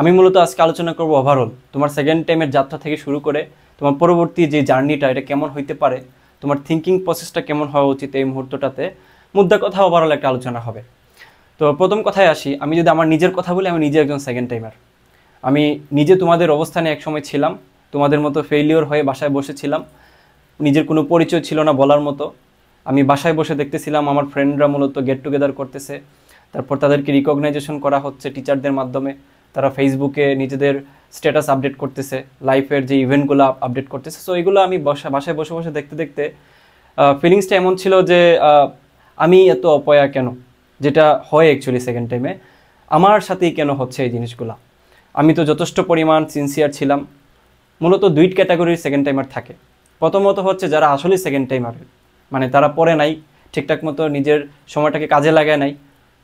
আমি মূলত আজকে আলোচনা করব ওভারঅল তোমার সেকেন্ড টাইমের যাত্রা থেকে শুরু করে তোমার পরবর্তী যে জার্নিটা এটা কেমন হইতে পারে, তোমার থিঙ্কিং প্রসেসটা কেমন হওয়া উচিত এই মুহূর্তটাতে। মুদ্রা কথা ওভারঅল একটা আলোচনা হবে। তো প্রথম কথায় আসি, আমি যদি আমার নিজের কথা বলি, আমি নিজে একজন সেকেন্ড টাইমার। আমি নিজে তোমাদের অবস্থানে একসময় ছিলাম, তোমাদের মতো ফেইলিওর হয়ে বাসায় বসেছিলাম, নিজের কোনো পরিচয় ছিল না বলার মতো। আমি বাসায় বসে দেখতেছিলাম আমার ফ্রেন্ডরা মূলত গেট টুগেদার করতেছে, তারপর তাদেরকে রিকগনাইজেশন করা হচ্ছে টিচারদের মাধ্যমে, তারা ফেসবুকে নিজেদের স্ট্যাটাস আপডেট করতেছে, লাইফের যে ইভেন্টগুলো আপডেট করতেছে। সো এগুলো আমি বাসায় বসে বসে দেখতে দেখতে ফিলিংসটা এমন ছিল যে আমি এত অপয়া কেন, যেটা হয় অ্যাকচুয়ালি সেকেন্ড টাইমে আমার সাথেই কেন হচ্ছে এই জিনিসগুলো। আমি তো যথেষ্ট পরিমাণ সিনসিয়ার ছিলাম। মূলত দুই ক্যাটাগরির সেকেন্ড টাইমার থাকে। প্রথমত হচ্ছে যারা আসলে সেকেন্ড টাইমার, মানে তারা পড়ে নাই, ঠিকঠাক মতো নিজের সময়টাকে কাজে লাগায় নাই,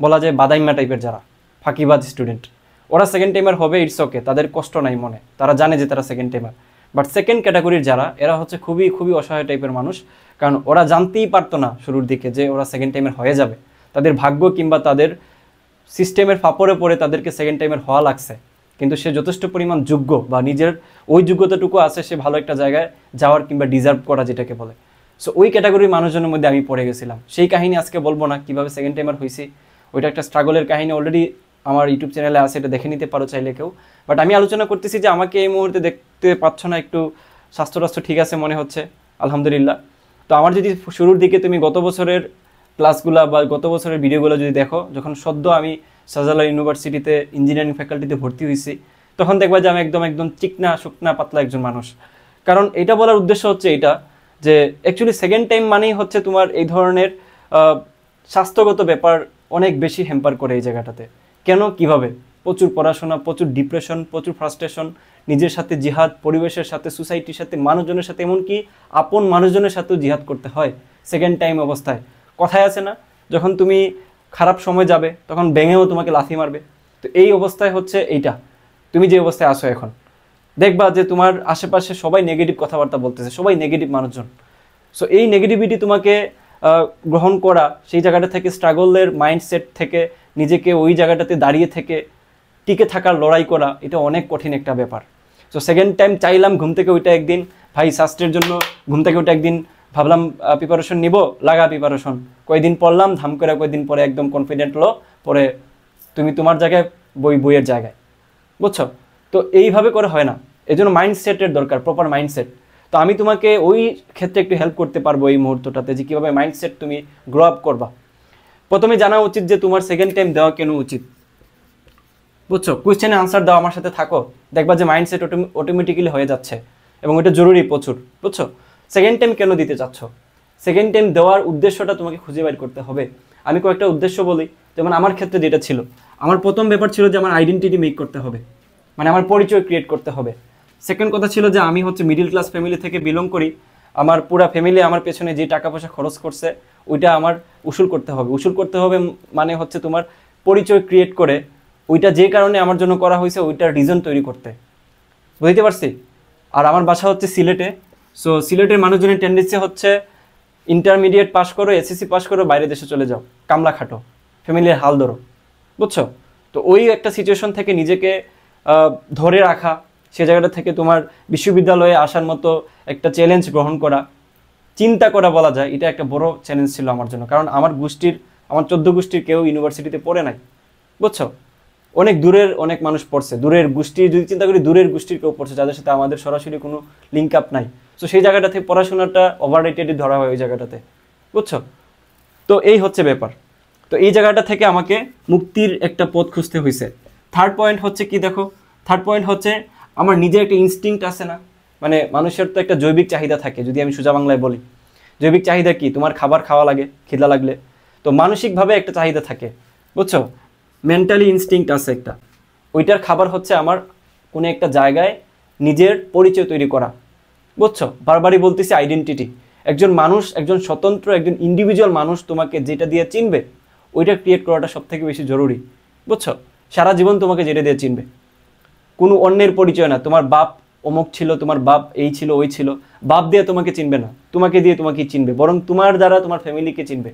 বলা যায় বাদাইম্মা টাইপের যারা ফাঁকিবাজ স্টুডেন্ট, ওরা সেকেন্ড টাইমার হবে, ইটস ওকে, তাদের কষ্ট নাই মনে, তারা জানে যে তারা সেকেন্ড টাইমার। বাট সেকেন্ড ক্যাটাগরির যারা, এরা হচ্ছে খুবই খুবই অসহায় টাইপের মানুষ, কারণ ওরা জানতেই পারতো না শুরুর দিকে যে ওরা সেকেন্ড টাইমের হয়ে যাবে। তাদের ভাগ্য কিংবা তাদের সিস্টেমের ফাপড়ে পড়ে তাদেরকে সেকেন্ড টাইমের হওয়া লাগছে, কিন্তু সে যথেষ্ট পরিমাণ যোগ্য বা নিজের ওই যোগ্যতাটুকু আছে, সে ভালো একটা জায়গায় যাওয়ার কিংবা ডিজার্ভ করা যেটাকে বলে। সো ওই ক্যাটাগরির মানুষজনের মধ্যে আমি পড়ে গেছিলাম। সেই কাহিনী আজকে বলবো না, কীভাবে সেকেন্ড টাইমার হয়েছি, ওইটা একটা স্ট্রাগলের কাহিনী অলরেডি আমার ইউটিউব চ্যানেলে আছে, এটা দেখে নিতে পারো চাইলে কেউ। বাট আমি আলোচনা করতেছি যে আমাকে এই মুহূর্তে দেখতে পাচ্ছ না, একটু স্বাস্থ্য ঠিক আছে মনে হচ্ছে, আলহামদুলিল্লাহ। তো আমার যদি শুরুর দিকে তুমি গত বছরের ক্লাসগুলো বা গত বছরের ভিডিওগুলো যদি দেখো, যখন সদ্য আমি শাহজালাল ইউনিভার্সিটিতে ইঞ্জিনিয়ারিং ফ্যাকাল্টিতে ভর্তি হয়েছি, তখন দেখবা যে আমি একদম চিকনা শুকনা পাতলা একজন মানুষ। কারণ এটা বলার উদ্দেশ্য হচ্ছে এটা যে অ্যাকচুয়ালি সেকেন্ড টাইম মানেই হচ্ছে তোমার এই ধরনের স্বাস্থ্যগত ব্যাপার অনেক বেশি হ্যাম্পার করে এই জায়গাটাতে। কেন, কিভাবে? প্রচুর পড়াশোনা, প্রচুর ডিপ্রেশন, প্রচুর ফ্রাস্ট্রেশন, নিজের সাথে জিহাদ, পরিবেশের সাথে, সোসাইটির সাথে, মানুষজনের সাথে, এমনকি আপন মানুষজনের সাথেও জিহাদ করতে হয় সেকেন্ড টাইম অবস্থায়। কথায় আছে না, যখন তুমি খারাপ সময় যাবে তখন ব্যাঙেও তোমাকে লাথি মারবে। তো এই অবস্থায় হচ্ছে এইটা, তুমি যে অবস্থায় আসো এখন, দেখবা যে তোমার আশেপাশে সবাই নেগেটিভ কথাবার্তা বলতেছে, সবাই নেগেটিভ মানুষজন। সো এই নেগেটিভিটি তোমাকে গ্রহণ করা, সেই জায়গাটা থেকে স্ট্রাগলের মাইন্ডসেট থেকে নিজেকে ওই জায়গাটাতে দাঁড়িয়ে থেকে টিকে থাকার লড়াই করা, এটা অনেক কঠিন একটা ব্যাপার। সো সেকেন্ড টাইম চাইলাম ঘুম থেকে ওইটা একদিন, ভাই স্বাস্থ্যের জন্য ঘুম থেকে ওইটা একদিন ভাবলাম প্রিপারেশন নিব, লাগা প্রিপারেশন, কয়েকদিন পড়লাম, ধাম করে কয়েকদিন পরে একদম কনফিডেন্ট হলো, পরে তুমি তোমার জায়গায়, বইয়ের জায়গায়, বুঝছো? তো এইভাবে করে হয় না, এই জন্য মাইন্ডসেটের দরকার, প্রপার মাইন্ডসেট। তো আমি তোমাকে ওই ক্ষেত্রে একটু হেল্প করতে পারবো এই মুহূর্তটাতে, যে কীভাবে মাইন্ডসেট তুমি গ্রো আপ করবা। প্রথমে জানা উচিত যে তোমার সেকেন্ড টাইম দেওয়া কেন উচিত, বুঝছো? কোয়েশ্চেনে আনসার দাও, আমার সাথে থাকো, দেখবা যে মাইন্ডসেট অটোমেটিক্যালি হয়ে যাচ্ছে, এবং এটা জরুরি প্রচুর, বুঝছো? সেকেন্ড টাইম কেন দিতে চাচ্ছ, সেকেন্ড টাইম দেওয়ার উদ্দেশ্যটা তোমাকে খুঁজে বের করতে হবে। আমি কয়েকটা উদ্দেশ্য বলি। যেমন আমার ক্ষেত্রে যেটা ছিল, আমার প্রথম ব্যাপার ছিল যে আমার আইডেন্টিটি মেক করতে হবে, মানে আমার পরিচয় ক্রিয়েট করতে হবে। সেকেন্ড কথা ছিল যে আমি হচ্ছে মিডিল ক্লাস ফ্যামিলি থেকে বিলং করি, আমার পুরা ফ্যামিলি আমার পেছনে যে টাকা পয়সা খরচ করছে ওইটা আমার উসুল করতে হবে। উসুল করতে হবে মানে হচ্ছে তোমার পরিচয় ক্রিয়েট করে ওইটা যে কারণে আমার জন্য করা হয়েছে ওইটার রিজন তৈরি করতে, বুঝতে পারছি? আর আমার বাসা হচ্ছে সিলেটে। সো সিলেটের মানুষজনের টেন্ডেন্সি হচ্ছে ইন্টারমিডিয়েট পাস করো, এসএসসি পাস করো, বাইরে দেশে চলে যাও, কামলা খাটো, ফ্যামিলির হাল ধরো, বুঝছো? তো ওই একটা সিচুয়েশন থেকে নিজেকে ধরে রাখা, সে জায়গাটা থেকে তোমার বিশ্ববিদ্যালয়ে আসার মতো একটা চ্যালেঞ্জ গ্রহণ করা, চিন্তা করা বলা যায়, এটা একটা বড় চ্যালেঞ্জ ছিল আমার জন্য। কারণ আমার 14 গোষ্ঠীর কেউ ইউনিভার্সিটিতে পড়ে নাই, বুঝছো? অনেক দূরের অনেক মানুষ পড়ছে, দূরের গোষ্ঠী যদি চিন্তা করি, দূরের গোষ্ঠীর কেউ পড়ছে যাদের সাথে আমাদের সরাসরি কোনো লিঙ্ক আপ নাই। সো সেই জায়গাটা থেকে পড়াশোনাটা ওভাররেটেড ধরা হয় ওই জায়গাটাতে, বুঝছো? তো এই হচ্ছে ব্যাপার। তো এই জায়গাটা থেকে আমাকে মুক্তির একটা পথ খুঁজতে হয়েছে। থার্ড পয়েন্ট হচ্ছে কি দেখো, থার্ড পয়েন্ট হচ্ছে আমার নিজের একটা ইনস্টিংক্ট আছে না, মানে মানুষের তো একটা জৈবিক চাহিদা থাকে, যদি আমি সোজা বাংলায় বলি। জৈবিক চাহিদা কি? তোমার খাবার খাওয়া লাগে খিদা লাগলে, তো মানসিকভাবে একটা চাহিদা থাকে, বুঝছো? মেন্টালি ইনস্টিংক্ট আছে একটা, ওইটার খাবার হচ্ছে আমার কোনো একটা জায়গায় নিজের পরিচয় তৈরি করা, বুঝছো? বারবারই বলতেছি আইডেন্টিটি। একজন মানুষ, একজন স্বতন্ত্র, একজন ইন্ডিভিজুয়াল মানুষ তোমাকে যেটা দিয়ে চিনবে, ওইটা ক্রিয়েট করাটা সবথেকে বেশি জরুরি, বুঝছো? সারা জীবন তোমাকে যেটা দিয়ে চিনবে, কোনো অন্যের পরিচয় না। তোমার বাপ অমুক ছিল, তোমার বাপ এই ছিল ওই ছিল, বাপ দিয়ে তোমাকে চিনবে না, তোমাকে দিয়ে তোমাকে চিনবে, বরং তোমার দ্বারা তোমার ফ্যামিলিকে চিনবে।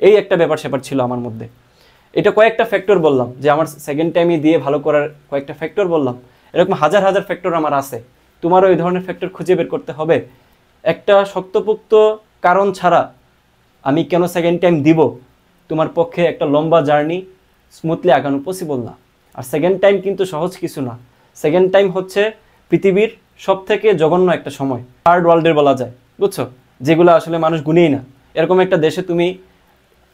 এই একটা ব্যাপার স্যাপার ছিল আমার মধ্যে। এটা কয়েকটা ফ্যাক্টর বললাম যে আমার সেকেন্ড টাইমে দিয়ে ভালো করার কয়েকটা ফ্যাক্টর বললাম, এরকম হাজার হাজার ফ্যাক্টর আমার আছে। তোমারও এই ধরনের ফ্যাক্টর খুঁজে বের করতে হবে। একটা শক্তপোক্ত কারণ ছাড়া আমি কেন সেকেন্ড টাইম দিব, তোমার পক্ষে একটা লম্বা জার্নি স্মুথলি আগানো পসিবল না। আর সেকেন্ড টাইম কিন্তু সহজ কিছু না। সেকেন্ড টাইম হচ্ছে পৃথিবীর সব থেকে জঘন্য একটা সময়, থার্ড ওয়ার্ল্ডের বলা যায়, বুঝছো, যেগুলো আসলে মানুষ গুনেই না। এরকম একটা দেশে তুমি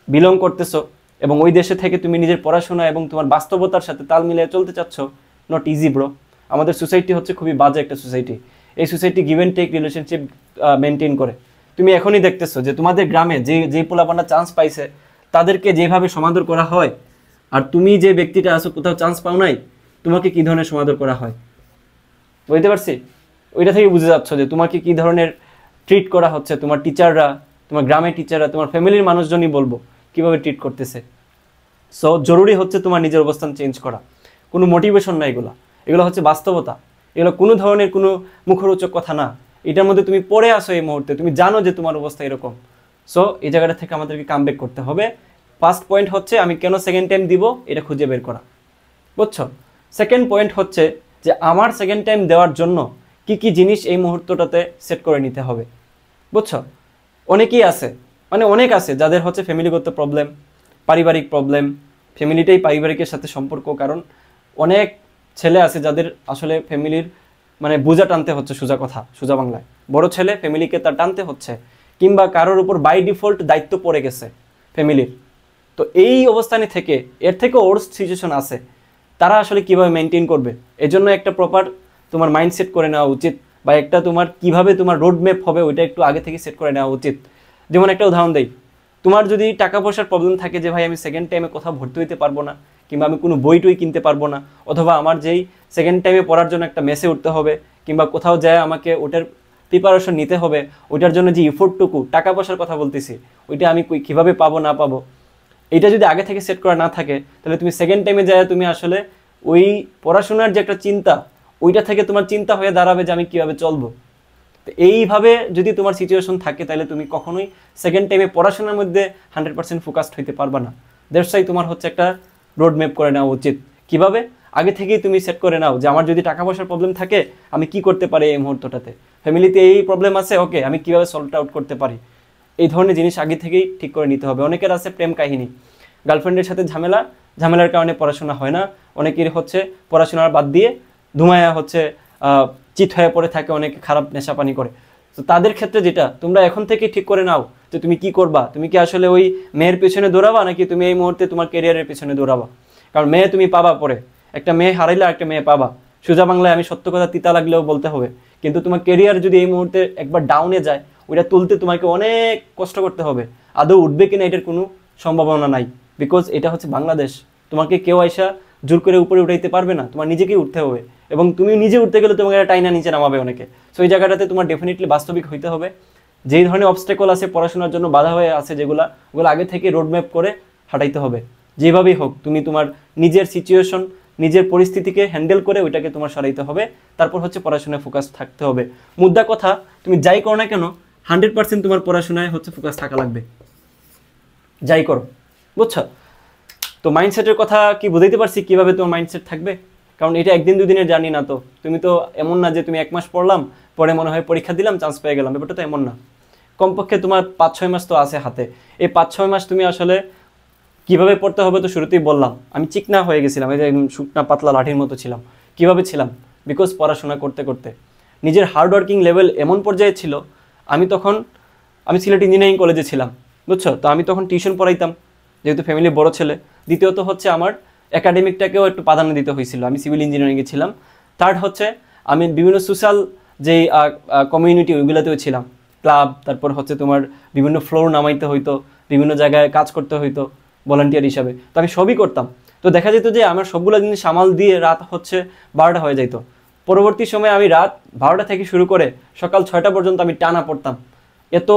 বিলং করতেছো এবং ওই দেশে থেকে তুমি নিজের পড়াশোনা এবং তোমার বাস্তবতার সাথে তাল মিলিয়ে চলতে চাচ্ছ, নট ইজি ব্রো। আমাদের সোসাইটি হচ্ছে খুবই বাজে একটা সোসাইটি। এই society give and take relationship maintain করে। তুমি এখনই দেখতেছো যে তোমাদের গ্রামে যে পোলাপানরা চান্স পাইছে তাদেরকে যেভাবে সমাদর করা হয়, আর তুমি যে ব্যক্তিটা আছো কোথাও চান্স পাও নাই, তোমাকে কী ধরনের সমাদর করা হয়, বুঝতে পারছি? ওইটা থেকে বুঝে যাচ্ছ যে তোমাকে কী ধরনের ট্রিট করা হচ্ছে। তোমার টিচাররা, তোমার গ্রামের টিচাররা, তোমার ফ্যামিলির মানুষজনই বলবো কীভাবে ট্রিট করতেছে। সো জরুরি হচ্ছে তোমার নিজের অবস্থান চেঞ্জ করা। কোনো মোটিভেশন না, এগুলো হচ্ছে বাস্তবতা। এগুলো কোনো ধরনের কোনো মুখরোচক কথা না। এটার মধ্যে তুমি পড়ে আসো এই মুহূর্তে, তুমি জানো যে তোমার অবস্থা এরকম। সো এই জায়গাটা থেকে আমাদেরকে কামব্যাক করতে হবে। ফার্স্ট পয়েন্ট হচ্ছে আমি কেন সেকেন্ড টাইম দিব এটা খুঁজে বের করা, বুঝছো? সেকেন্ড পয়েন্ট হচ্ছে যে আমার সেকেন্ড টাইম দেওয়ার জন্য কি কি জিনিস এই মুহূর্তটাতে সেট করে নিতে হবে, বুঝছো? অনেকেই আছে, মানে অনেক আছে যাদের হচ্ছে ফ্যামিলিগত প্রবলেম, পারিবারিক প্রবলেম। ফ্যামিলিটাই পারিবারিকের সাথে সম্পর্ক, কারণ অনেক ছেলে আছে যাদের আসলে ফ্যামিলির মানে বোঝা টানতে হচ্ছে, সোজা বাংলায় বড় ছেলে ফ্যামিলিকে তার টানতে হচ্ছে, কিংবা কারোর উপর বাই ডিফল্ট দায়িত্ব পড়ে গেছে ফ্যামিলির। তো এই অবস্থানে থেকে এর থেকে ওর্স্ট সিচুয়েশন আছে, তারা আসলে কিভাবে মেনটেন করবে, এজন্য একটা প্রপার তোমার মাইন্ডসেট করে নেওয়া উচিত, বা একটা তোমার কিভাবে তোমার রোড ম্যাপ হবে ওইটা একটু আগে থেকে সেট করে নেওয়া উচিত। যেমন একটা উদাহরণ দেই, তোমার যদি টাকা পয়সার প্রবলেম থাকে যে ভাই আমি সেকেন্ড টাইমে কোথাও ভর্তি হইতে পারবো না, কিংবা আমি কোনো বই টই কিনতে পারবো না, অথবা আমার যেই সেকেন্ড টাইমে পড়ার জন্য একটা মেসে উঠতে হবে, কিংবা কোথাও যায় আমাকে ওটার প্রিপারেশন নিতে হবে, ওইটার জন্য যে ইফোর্টটুকু, টাকা পয়সার কথা বলতেছি, ওইটা আমি কীভাবে পাবো না পাবো, এটা যদি আগে থেকে সেট করা না থাকে, তাহলে তুমি সেকেন্ড টাইমে যায় তুমি আসলে ওই পড়াশোনার যে একটা চিন্তা, ওইটা থেকে তোমার চিন্তা হয়ে দাঁড়াবে যে আমি কীভাবে চলবো। তো এইভাবে যদি তোমার সিচুয়েশন থাকে, তাহলে তুমি কখনোই সেকেন্ড টাইমে পড়াশোনার মধ্যে 100% ফোকাসড হইতে পারবা না। দ্যাটস ওয়াই তোমার হচ্ছে একটা রোড ম্যাপ করে নেওয়া উচিত। কিভাবে? আগে থেকেই তুমি সেট করে নাও যে আমার যদি টাকা পয়সার প্রবলেম থাকে আমি কি করতে পারি এই মুহূর্তটাতে, ফ্যামিলিতে এই প্রবলেম আছে, ওকে আমি কীভাবে সলভ আউট করতে পারি। এই ধরনের জিনিস আগে থেকেই ঠিক করে নিতে হবে। অনেকের আছে প্রেম কাহিনী, গার্লফ্রেন্ডের সাথে ঝামেলার কারণে পড়াশোনা হয় না, অনেকের হচ্ছে পড়াশোনার বাদ দিয়ে ধুমায়া হচ্ছে চিত হয়ে পড়ে থাকে, অনেকে খারাপ নেশাপানি করে। তো তাদের ক্ষেত্রে যেটা তোমরা এখন থেকেই ঠিক করে নাও যে তুমি কি করবা, তুমি কি আসলে ওই মেয়ের পেছনে দৌড়াবা, নাকি তুমি এই মুহূর্তে তোমার ক্যারিয়ারের পেছনে দৌড়াবা। কারণ মেয়ে তুমি পাবা পরে, একটা মেয়ে হারাইলে একটা মেয়ে পাবা। সোজা বাংলায় আমি সত্য কথা তিতা লাগলেও বলতে হবে, কিন্তু তোমার ক্যারিয়ার যদি এই মুহূর্তে একবার ডাউনে যায়, ওইটা তুলতে তোমাকে অনেক কষ্ট করতে হবে। আদৌ উঠবে কিনা এটার কোনো সম্ভাবনা নাই, বিকজ এটা হচ্ছে বাংলাদেশ। তোমাকে কেউ আইসা জোর করে উপরে উঠাইতে পারবে না, তোমার নিজেকেই উঠতে হবে, এবং তুমি নিজে উঠতে গেলে তোমাকে একটা টাইনা নিচে নামাবে অনেকে। সো এই জায়গাটাতে তোমার ডেফিনেটলি বাস্তবিক হইতে হবে। যেই ধরনের অবস্টেকল আছে পড়াশোনার জন্য বাধা হয়ে আছে ওগুলো আগে থেকে রোডম্যাপ করে হাঁটাইতে হবে। যেভাবেই হোক তুমি তোমার নিজের সিচুয়েশন, নিজের পরিস্থিতিকে হ্যান্ডেল করে ওইটাকে তোমার সরাইতে হবে। তারপর হচ্ছে পড়াশোনায় ফোকাস থাকতে হবে। মুদ্রা কথা, তুমি যাই করো না কেন 100% তোমার পড়াশোনায় হচ্ছে ফোকাস থাকা লাগবে, যাই করো, বুঝছো? তো মাইন্ডসেটের কথা কি বুঝাইতে পারছি কীভাবে তোমার মাইন্ডসেট থাকবে? কারণ এটা একদিন দুদিনের জার্নি না। তো তুমি তো এমন না যে তুমি 1 মাস পড়লাম, পরে মনে হয় পরীক্ষা দিলাম চান্স পেয়ে গেলাম, ব্যাপারটা তো এমন না। কমপক্ষে তোমার 5-6 মাস তো আছে হাতে। এই 5-6 মাস তুমি আসলে কীভাবে পড়তে হবে তো শুরুতেই বললাম। আমি চিকনা হয়ে গেছিলাম, এই যে একদম শুকনা পাতলা লাঠির মতো ছিলাম। কীভাবে ছিলাম? বিকজ পড়াশোনা করতে করতে নিজের হার্ডওয়ার্কিং লেভেল এমন পর্যায়ে ছিল। আমি সিলেট ইঞ্জিনিয়ারিং কলেজে ছিলাম, বুঝছো? তো আমি তখন টিউশন পড়াইতাম, যেহেতু ফ্যামিলির বড় ছেলে। দ্বিতীয়ত হচ্ছে আমার একাডেমিকটাকেও একটু প্রাধান্য দিতে হয়েছিল, আমি সিভিল ইঞ্জিনিয়ারিংয়ে ছিলাম। থার্ড হচ্ছে আমি বিভিন্ন সোশ্যাল যেই কমিউনিটি ওইগুলোতেও ছিলাম, ক্লাব, তারপর হচ্ছে তোমার বিভিন্ন ফ্লোর নামাইতে হইতো, বিভিন্ন জায়গায় কাজ করতে হইতো ভলান্টিয়ার হিসাবে। তো আমি সবই করতাম। তো দেখা যেত যে আমার সবগুলো জিনিস সামাল দিয়ে রাত হচ্ছে 12টা হয়ে যেত। পরবর্তী সময়ে আমি রাত 12টা থেকে শুরু করে সকাল 6টা পর্যন্ত আমি টানা পড়তাম। এত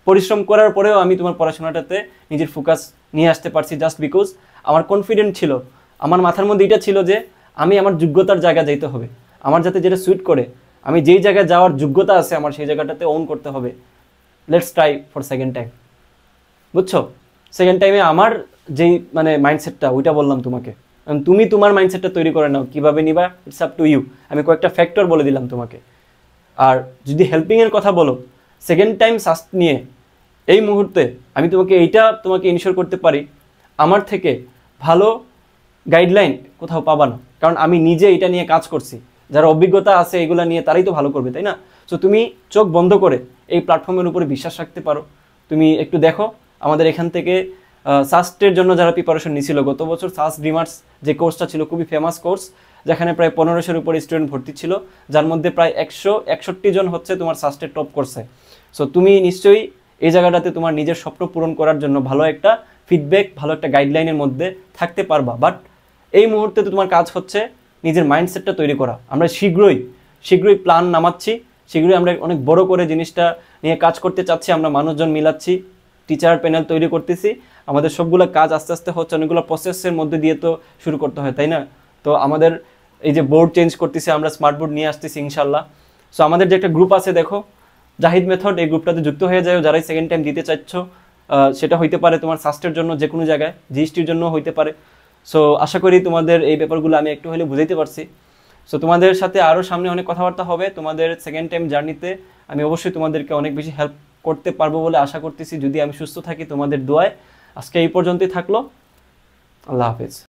পরিশ্রম করার পরেও আমি তোমার পড়াশোনাটাতে নিজের ফোকাস নিয়ে আসতে পারছি, জাস্ট বিকজ আমার কনফিডেন্ট ছিল। আমার মাথার মধ্যে এটা ছিল যে আমি আমার যোগ্যতার জায়গা যেতে হবে, আমার যাতে যেটা সুইট করে, আমি যেই জায়গায় যাওয়ার যোগ্যতা আছে আমার সেই জায়গাটাতে ওন করতে হবে। Let's try for second time, বুঝছো? সেকেন্ড টাইমে আমার যেই মানে মাইন্ডসেটটা ওইটা বললাম তোমাকে, তুমি তোমার মাইন্ডসেটটা তৈরি করে নাও কীভাবে নিবা, ইটস আপ টু ইউ। আমি কয়েকটা ফ্যাক্টর বলে দিলাম তোমাকে। আর যদি হেল্পিংয়ের কথা বলো, সেকেন্ড টাইম সাস্ট নিয়ে এই মুহূর্তে আমি তোমাকে ইনশিওর করতে পারি, আমার থেকে ভালো গাইডলাইন কোথাও পাবা না, কারণ আমি নিজে এটা নিয়ে কাজ করছি। যারা অভিজ্ঞতা আছে এগুলো নিয়ে তারাই তো ভালো করবে, তাই না? সো তুমি চোখ বন্ধ করে এই প্ল্যাটফর্মের উপরে বিশ্বাস রাখতে পারো। তুমি একটু দেখো আমাদের এখান থেকে সাস্টের জন্য যারা প্রিপারেশন নিয়েছিল গত বছর, সাস্ট ডিমার্স যে কোর্সটা ছিল খুবই ফেমাস কোর্স, যেখানে প্রায় 1500-এর উপরে স্টুডেন্ট ভর্তি ছিল, যার মধ্যে প্রায় 161 জন হচ্ছে তোমার সাস্টের টপ কোর্সে। সো তুমি নিশ্চয়ই এই জায়গাটাতে তোমার নিজের স্বপ্ন পূরণ করার জন্য ভালো একটা ফিডব্যাক, ভালো একটা গাইডলাইনের মধ্যে থাকতে পারবা। বাট এই মুহূর্তে তো তোমার কাজ হচ্ছে নিজের মাইন্ডসেটটা তৈরি করা। আমরা শীঘ্রই প্ল্যান নামাচ্ছি, শীঘ্রই আমরা অনেক বড় করে জিনিসটা নিয়ে কাজ করতে চাচ্ছি। আমরা মানুষজন মিলাচ্ছি, টিচার প্যানেল তৈরি করতেছি, আমাদের সবগুলো কাজ আস্তে আস্তে হচ্ছে, অনেকগুলো প্রসেসের মধ্যে দিয়ে তো শুরু করতে হয়, তাই না? তো আমাদের এই যে বোর্ড চেঞ্জ করতেছি, আমরা স্মার্ট বোর্ড নিয়ে আসতেছি ইনশাল্লাহ। সো আমাদের যে একটা গ্রুপ আছে দেখো, জাহিদ মেথড, এই গ্রুপটাতে যুক্ত হয়ে যায় যারাই সেকেন্ড টাইম দিতে চাচ্ছ। সেটা হইতে পারে তোমার সাস্টের জন্য যে কোনো জায়গায়, জিএসটির জন্য হইতে পারে। সো আশা করি তোমাদের এই ব্যাপারগুলো আমি একটু হলে বুঝাইতে পারছি। সো তোমাদের সাথে আরও সামনে অনেক কথাবার্তা হবে তোমাদের সেকেন্ড টাইম জার্নিতে। আমি অবশ্যই তোমাদেরকে অনেক বেশি হেল্প করতে পারবো বলে আশা করতেছি, যদি আমি সুস্থ থাকি তোমাদের দোয়ায়। আজকে এই পর্যন্তই থাকলো, আল্লাহ হাফেজ।